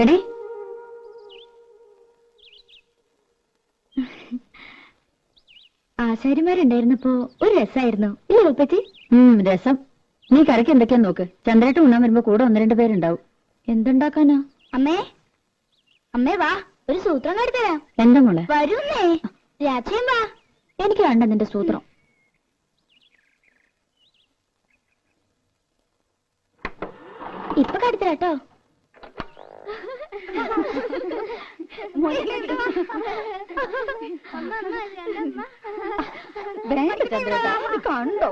എടേ, ആശാരിമാരുണ്ടായിരുന്നപ്പോ ഒരു രസമായിരുന്നു ഇല്ല ഉപ്പച്ചി? രസം. നീ കറിക്ക് എന്തൊക്കെയാ നോക്ക്. ചന്ദ്രേട്ട ഉണ്ണാൻ വരുമ്പോ കൂടെ 1-2 പേരുണ്ടാവും. എന്തുണ്ടാക്കാനാ? അമ്മേ, അമ്മേ വാ, ഒരു സൂത്രം കാട്ടിത്തരാം. എന്താ മോളെ? വരുന്നേ, രാത്രിയും വാ. എനിക്ക് വേണ്ട നിന്റെ സൂത്രം. ഇപ്പൊ കാട്ടിത്തരാട്ടോ. കണ്ടോ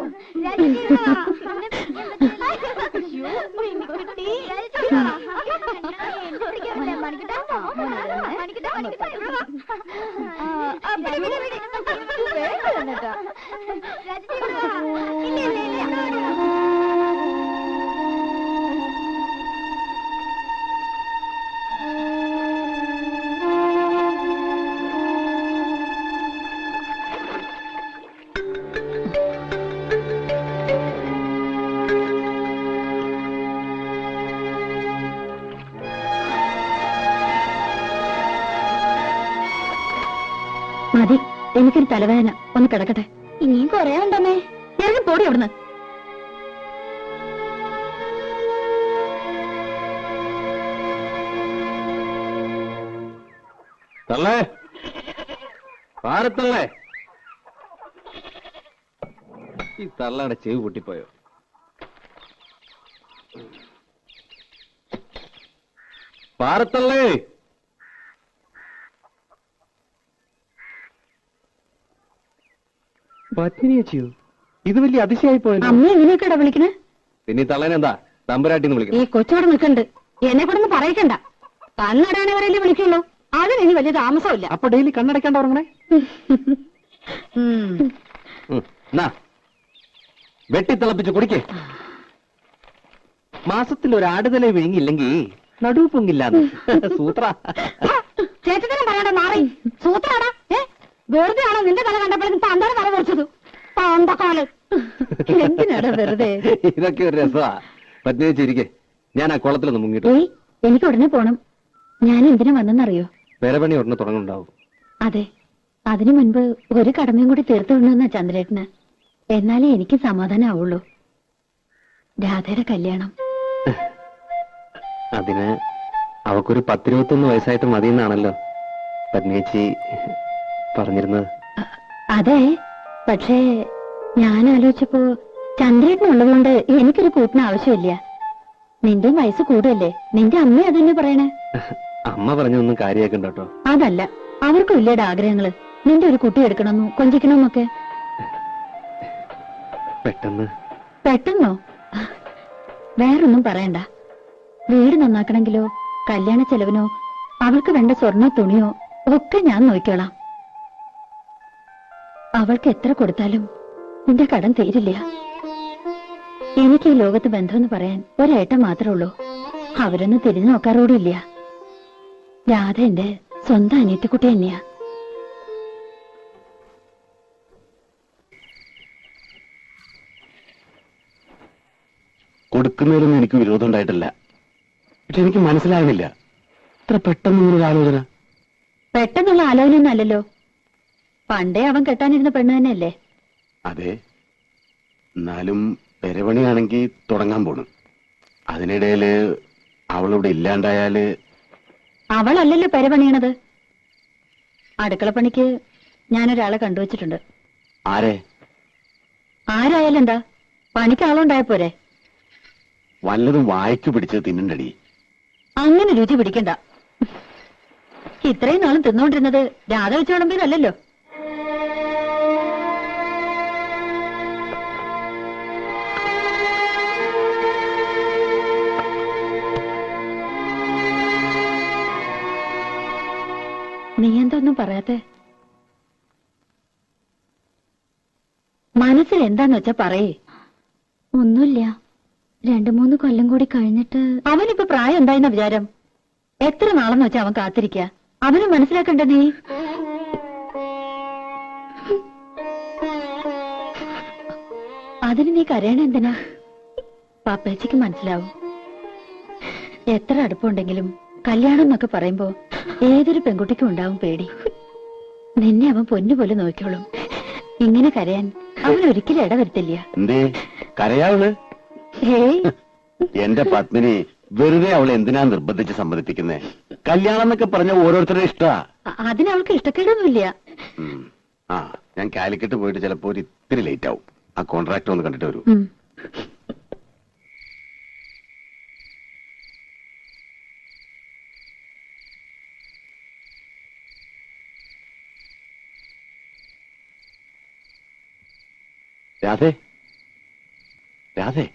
മതി, എനിക്കൊരു തലവേദന. ഒന്ന് കിടക്കട്ടെ. ഇനിയും കൊറേ ഉണ്ടമ്മേ. ഇറങ്ങി പോടി അവിടുന്ന്. തള്ളേ, പാരത്തള്ളേ. ഈ തള്ളയുടെ ചെവി പൊട്ടിപ്പോയോ? പാരത്തള്ളേ. പത്നിയോ? ഇത് വലിയ അതിശയായി പോയല്ലോ. അമ്മ എങ്ങനെയൊക്കെയാ വിളിക്കണേ? പിന്നെ തള്ളേനെന്താ തമ്പുരാട്ടിന്ന് വിളിക്കണം? ഈ കൊച്ചവിടെ നിൽക്കണ്ട്. എന്നെ കൂടെ ഒന്ന് പറയിക്കണ്ട. കണ്ണടയാണവരല്ലേ വിളിക്കുള്ളൂ. അതിന് ഇനി വലിയ താമസമില്ല. അപ്പൊ ഡെയിലി കണ്ണടയ്ക്കാണ്ട് ഉറങ്ങണേ. വെട്ടിത്തിളപ്പിച്ച് കുടിക്കേ. മാസത്തിൽ ഒരു ആടുതല വിഴുങ്ങിയില്ലെങ്കിൽ നടുവ് പൊങ്ങില്ലാന്ന് സൂത്ര. ചേട്ടത്തിനും പറയണ്ട, മാറി സൂത്രാടാ. വെറുതെ ആണോ നിന്റെ തല കണ്ടപ്പോഴും പണ്ടാണ് തല കുറച്ചത്? പണ്ടക്കാലം എന്തിനാടാ വെറുതെ? ഇതൊക്കെ ഒരു രസമാ. പത്നി വെച്ചിരിക്കെ, ഞാൻ ആ കുളത്തിലൊന്ന് മുങ്ങിട്ടു. എനിക്ക് ഉടനെ പോണം. ഞാൻ എന്തിനാ വന്നെന്നറിയോ? പെരപണി ഉടനെ തുടങ്ങുന്നുണ്ടാവും. അതെ, അതിനു മുൻപ് ഒരു കടമയും കൂടി തീർത്തു വിടണമെന്നാ ചന്ദ്രേട്ടന്. എന്നാലേ എനിക്ക് സമാധാനം ആവുള്ളൂ. രാധയുടെ കല്യാണം. അതിന് അവക്കൊരു 10-21 വയസ്സായിട്ട് മതിയെന്നാണല്ലോ പത്നിയേച്ചി പറഞ്ഞിരുന്നത്. അതെ, പക്ഷേ ഞാൻ ആലോചിച്ചപ്പോ ചന്ദ്രേട്ടനുള്ളതുകൊണ്ട് എനിക്കൊരു കൂട്ടിന് ആവശ്യമില്ല. നിന്റെ വയസ്സ് കൂടുതല്ലേ? നിന്റെ അമ്മ അതന്നെ പറയണേ. അമ്മ പറഞ്ഞൊന്നും കാര്യമാക്കണ്ട കേട്ടോ. അതല്ല, അവർക്കും ഇല്ലേടെ ആഗ്രഹങ്ങള്. നിന്റെ ഒരു കുട്ടി എടുക്കണമെന്നും കൊഞ്ചിക്കണമെന്നൊക്കെ. പെട്ടെന്നോ? വേറൊന്നും പറയണ്ട. വീട് നന്നാക്കണമെങ്കിലോ കല്യാണ ചെലവിനോ അവൾക്ക് വേണ്ട സ്വർണ്ണ തുണിയോ ഒക്കെ ഞാൻ നോക്കിക്കോളാം. അവൾക്ക് എത്ര കൊടുത്താലും നിന്റെ കടം തീരില്ല. എനിക്ക് ഈ ലോകത്ത് ബന്ധമെന്ന് പറയാൻ ഒരേട്ടം മാത്രമേ ഉള്ളൂ. അവരൊന്നും തിരിഞ്ഞു നോക്കാറോടില്ല. രാധ എന്റെ സ്വന്തം അനിയത്തിക്കുട്ടി തന്നെയാ. കൊടുക്കുന്നതിലൊന്നും എനിക്ക് വിരോധം ഉണ്ടായിട്ടില്ല. പക്ഷെ എനിക്ക് മനസ്സിലാകുന്നില്ല, ഇത്ര പെട്ടെന്നൊരു ആലോചന. പെട്ടെന്നുള്ള ആലോചന അല്ലല്ലോ. പണ്ടേ അവൻ കെട്ടാനിരുന്ന പെണ്ണ് തന്നെയല്ലേ? അതെ, എന്നാലും പെരപണിയാണെങ്കിൽ തുടങ്ങാൻ പോണു. അതിനിടയില് അവളിവിടെ ഇല്ലാണ്ടായാല്. അവളല്ലല്ലോ പെരപണിയണത്. അടുക്കളപ്പണിക്ക് ഞാനൊരാളെ കണ്ടുവച്ചിട്ടുണ്ട്. ആരെ? ആരായാലും എന്താ, പണിക്ക് ആളുണ്ടായ പോരെ? വല്ലതും വായിച്ചു പിടിച്ച് തിന്നണ്ടടി. അങ്ങനെ രുചി പിടിക്കണ്ട. ഇത്രയും നാളും തിന്നുകൊണ്ടിരുന്നത് രാധ വെച്ച് വിളമ്പിയതല്ലോ. നീ എന്തൊന്നും പറയാത്തെ? മനസ്സിൽ എന്താന്ന് വെച്ചാ പറയേ. ഒന്നുമില്ല. 2-3 കൊല്ലം കൂടി കഴിഞ്ഞിട്ട്. അവനിപ്പോ പ്രായം എന്തായെന്ന വിചാരം? എത്ര നാളെന്ന് വെച്ചാ അവൻ കാത്തിരിക്ക. അവന് മനസ്സിലാക്കണ്ട നീ. അതിന് നീ കരയണ എന്തിനാ? പാപ്പേച്ചിക്ക് മനസ്സിലാവും. എത്ര അടുപ്പുണ്ടെങ്കിലും കല്യാണം എന്നൊക്കെ പറയുമ്പോ ഏതൊരു പെൺകുട്ടിക്കും ഉണ്ടാവും പേടി. നിന്നെ അവൻ പൊന്നുപോലെ നോക്കിയോളും. ഇങ്ങനെ കരയാൻ അവൻ ഒരിക്കലും ഇടവരുത്തില്ല. എന്തേ കരയാവള്? ഏയ്, എന്റെ പത്മിനി വെറുതെ അവളെ എന്തിനാ നിർബന്ധിച്ച് സമ്മതിപ്പിക്കുന്നേ? കല്യാണം എന്നൊക്കെ പറഞ്ഞ ഓരോരുത്തരുടെ ഇഷ്ടാ. അതിനവൾക്ക് ഇഷ്ടക്കേടൊന്നുമില്ല. ആ, ഞാൻ കാലിക്കറ്റ് പോയിട്ട് ചിലപ്പോ ഒരു ഇത്തിരി ലേറ്റ് ആവും. ആ കോൺട്രാക്ട് ഒന്ന് കണ്ടിട്ട് വരൂ. രാധേ, രാധേ,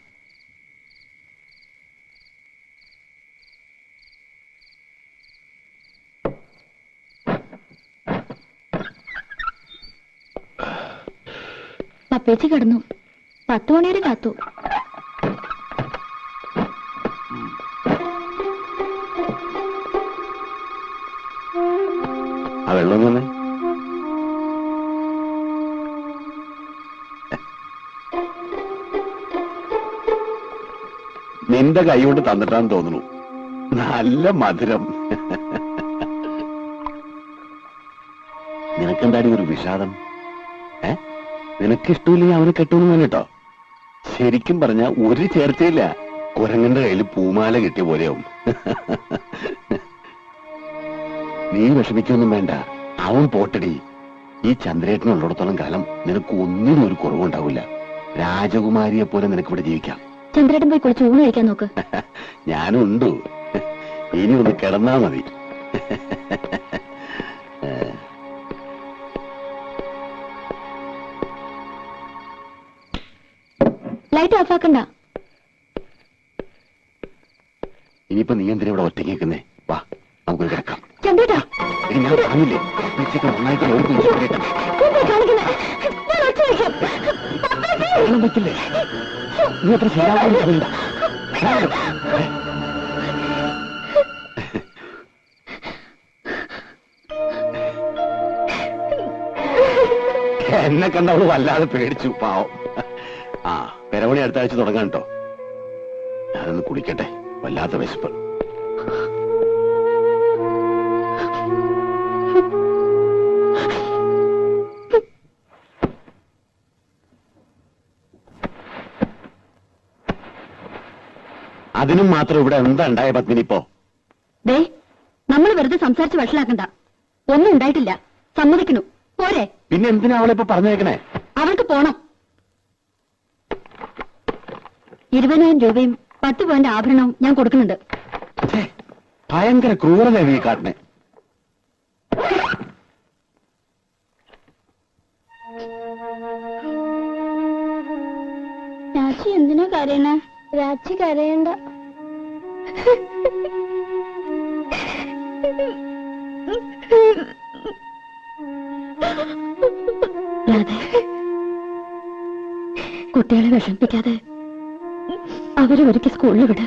പപ്പേച്ചി കിടന്നു. 10 മണി വരെ കാത്തു. ആ വെള്ളം തന്നെ. നിന്റെ കൈ കൊണ്ട് തന്നിട്ടാന്ന് തോന്നുന്നു. നല്ല മധുരം. നിനക്കെന്താടി ഒരു വിഷാദം? നിനക്കിഷ്ടമില്ലെങ്കിൽ അവന് കെട്ടുമെന്ന് കേട്ടോ. ശരിക്കും പറഞ്ഞ ഒരു ചേർച്ചയില്ല. കുരങ്ങന്റെ കയ്യിൽ പൂമാല കിട്ടിയ പോലെയാവും. നീ വിഷമിക്കൊന്നും വേണ്ട. അവൻ പോട്ടടി. ഈ ചന്ദ്രേട്ടനുള്ളിടത്തോളം കാലം നിനക്ക് ഒന്നിനും ഒരു കുറവുണ്ടാവില്ല. രാജകുമാരിയെ പോലെ നിനക്കിവിടെ ജീവിക്കാം. ചന്ദ്രേട്ടൻ പോയി കുളിച്ച് ഊണ് കഴിക്കാൻ നോക്ക്. ഞാനുണ്ടു. ഇനി ഒന്ന് കിടന്നാ മതി. ലൈറ്റ് ഓഫാക്കണ്ട. ഇനിയിപ്പോ നീ എന്തിനാ ഇവിടെ ഒറ്റയ്ക്ക് നിൽക്കുന്നേ? വാ, നമുക്കൊരു കിടക്കാം. ചന്ദ്രേട്ടാ, ഞാൻ പറഞ്ഞില്ലേ ഉച്ചയ്ക്ക് നന്നായിട്ട് പറ്റില്ലേ? നീ അത്ര ശരിയാവില്ല. എന്നെ കണ്ട അവള് വല്ലാതെ പേടിച്ചു, പാവം. ആ, പെരവണി അടുത്ത ആഴ്ച തുടങ്ങാൻ കേട്ടോ. ഞാനൊന്ന് കുളിക്കട്ടെ, വല്ലാത്ത വിശപ്പ്. അതിനും മാത്രം ഇവിടെ എന്താ ഉണ്ടായ പത്മിനി ഇപ്പോ? ദേ, നമ്മൾ വെറുതെ സംസാരിച്ച് വഷളാക്കണ്ട. ഒന്നും ഉണ്ടായിട്ടില്ല, സമ്മതിക്കണു. പോരെ? പിന്നെ എന്തിനാ അവളിപ്പോ പറഞ്ഞേക്കണേ? അവൾക്ക് പോണം. 20,000 രൂപയും 10 പവന്റെ ആഭരണവും ഞാൻ കൊടുക്കുന്നുണ്ട്. ഭയങ്കര ക്രൂരത ഈ കാട്ടിനെ. രാജി എന്തിനാ കരയണേ? രാജി കരയണ്ട. കുട്ടികളെ വിഷമിപ്പിക്കാതെ അവരെ ഒരുക്കി സ്കൂളിൽ വിട.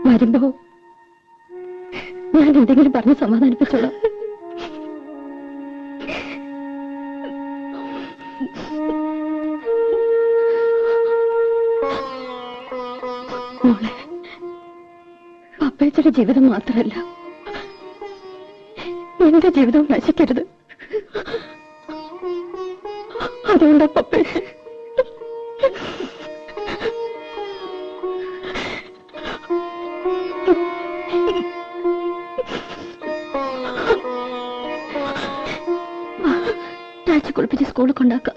വരുമ്പോ ഞാൻ എന്തെങ്കിലും പറഞ്ഞ് സമാധാനിപ്പിച്ചോളാം. മോളെ, പപ്പേച്ചയുടെ ജീവിതം മാത്രമല്ല എന്റെ ജീവിതവും നശിക്കരുത്. അതുകൊണ്ടാ പപ്പേച്ച കുളിപ്പിച്ച് സ്കൂളിൽ കൊണ്ടാക്കാം.